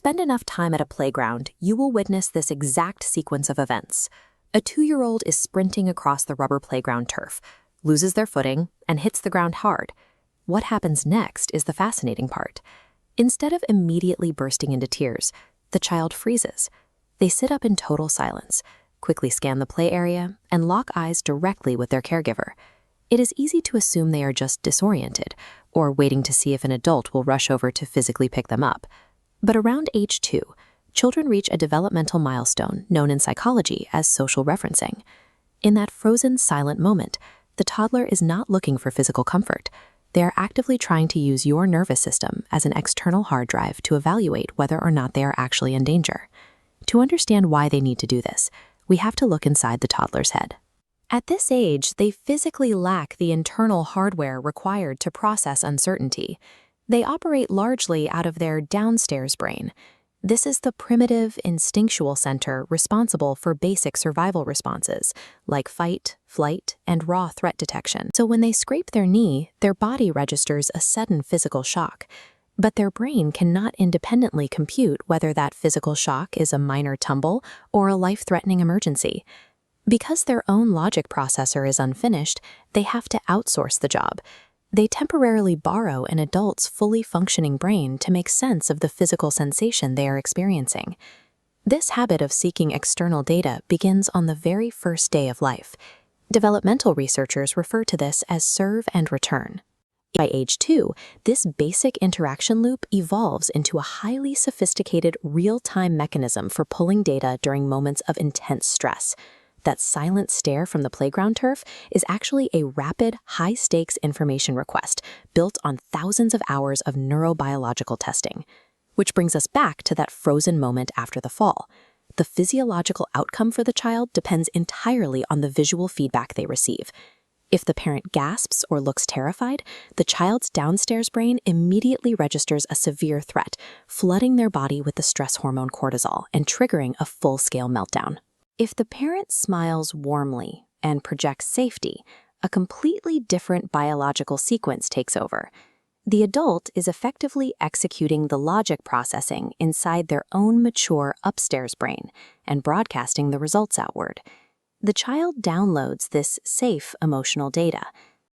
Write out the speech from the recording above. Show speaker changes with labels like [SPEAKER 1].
[SPEAKER 1] spend enough time at a playground, you will witness this exact sequence of events. A 2-year-old is sprinting across the rubber playground turf, loses their footing, and hits the ground hard. What happens next is the fascinating part. Instead of immediately bursting into tears, the child freezes. They sit up in total silence, quickly scan the play area, and lock eyes directly with their caregiver. It is easy to assume they are just disoriented, or waiting to see if an adult will rush over to physically pick them up. But around age 2, children reach a developmental milestone known in psychology as social referencing. In that frozen, silent moment, the toddler is not looking for physical comfort. They are actively trying to use your nervous system as an external hard drive to evaluate whether or not they are actually in danger. To understand why they need to do this, we have to look inside the toddler's head. At this age, they physically lack the internal hardware required to process uncertainty. They operate largely out of their downstairs brain. This is the primitive, instinctual center responsible for basic survival responses, like fight, flight, and raw threat detection. So when they scrape their knee, their body registers a sudden physical shock. But their brain cannot independently compute whether that physical shock is a minor tumble or a life-threatening emergency. Because their own logic processor is unfinished, they have to outsource the job. They temporarily borrow an adult's fully functioning brain to make sense of the physical sensation they are experiencing. This habit of seeking external data begins on the very first day of life. Developmental researchers refer to this as serve and return. By age 2, this basic interaction loop evolves into a highly sophisticated real-time mechanism for pulling data during moments of intense stress. That silent stare from the playground turf is actually a rapid, high-stakes information request built on thousands of hours of neurobiological testing. Which brings us back to that frozen moment after the fall. The physiological outcome for the child depends entirely on the visual feedback they receive. If the parent gasps or looks terrified, the child's downstairs brain immediately registers a severe threat, flooding their body with the stress hormone cortisol and triggering a full-scale meltdown. If the parent smiles warmly and projects safety, a completely different biological sequence takes over. The adult is effectively executing the logic processing inside their own mature upstairs brain and broadcasting the results outward. The child downloads this safe emotional data,